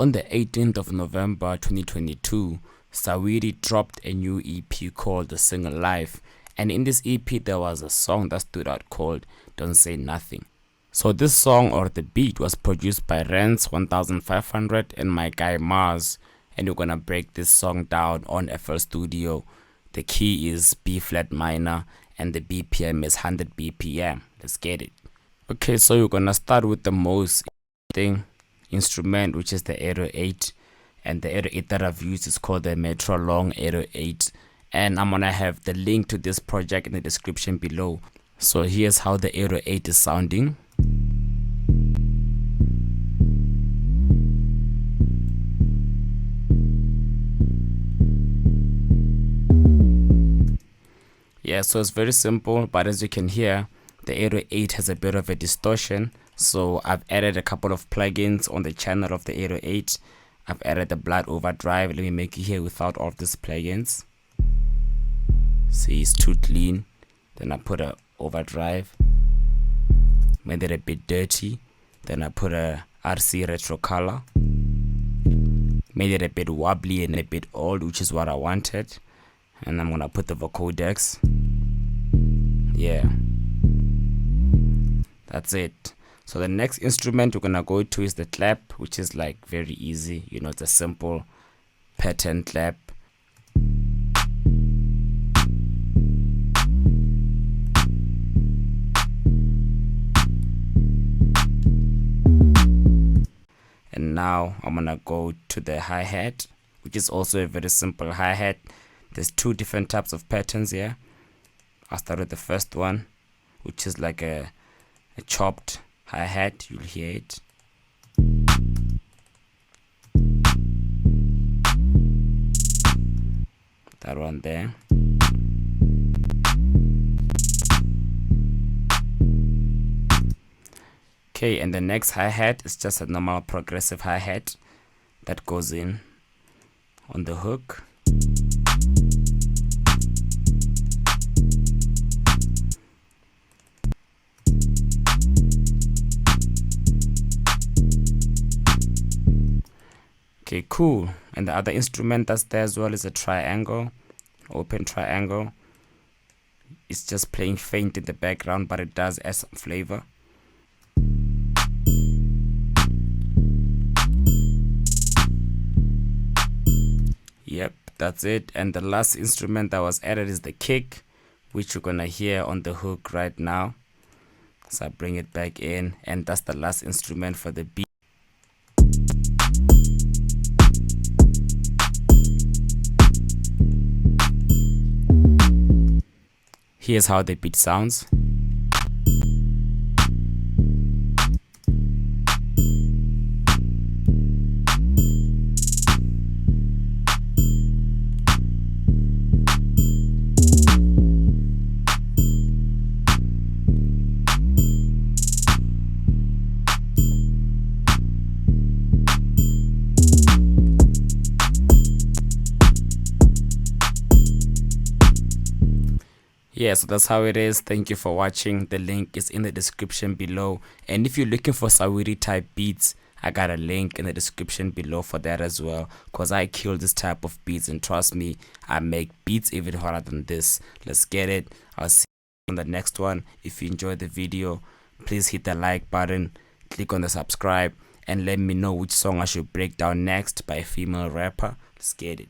On the 18th of November 2022, Saweetie dropped a new EP called The Single Life, and in this EP there was a song that stood out called Don't Say Nothing. So this song, or the beat, was produced by Renz 1500 and my guy Mars, and we're gonna break this song down on FL Studio. The key is B flat minor and the BPM is 100 BPM. Let's get it. Okay, so we're gonna start with the most instrument, which is the 808, and the 808 that I've used is called the Metro Long 808, and I'm gonna have the link to this project in the description below. So here's how the 808 is sounding. Yeah, so it's very simple, but as you can hear, the 808 has a bit of a distortion. So I've added a couple of plugins on the channel of the 808. I've added the blood overdrive. Let me make it here without all of these plugins. See, it's too clean. Then I put a overdrive, made it a bit dirty. Then I put a RC retro color, made it a bit wobbly and a bit old, which is what I wanted. And I'm gonna put the vocodecs. Yeah, that's it. So the next instrument we're gonna go to is the clap, which is like very easy. You know, it's a simple pattern clap. And now I'm gonna go to the hi-hat, which is also a very simple hi-hat. There's two different types of patterns here. I'll start with the first one, which is like a chopped hi-hat. You'll hear it. That one there. Okay, and the next hi-hat is just a normal progressive hi-hat that goes in on the hook. Okay, cool. And the other instrument that's there as well is a triangle, open triangle. It's just playing faint in the background, but it does add some flavor. Yep, that's it. And the last instrument that was added is the kick, which you're gonna hear on the hook right now. So I bring it back in, and that's the last instrument for the beat. Here's how the beat sounds. Yeah, so that's how it is. Thank you for watching. The link is in the description below, and if you're looking for Saweetie type beats, I got a link in the description below for that as well, because I kill this type of beats, and trust me, I make beats even harder than this. Let's get it. I'll see you on the next one. If you enjoyed the video, please hit the like button, click on the subscribe, and let me know which song I should break down next by a female rapper. Let's get it.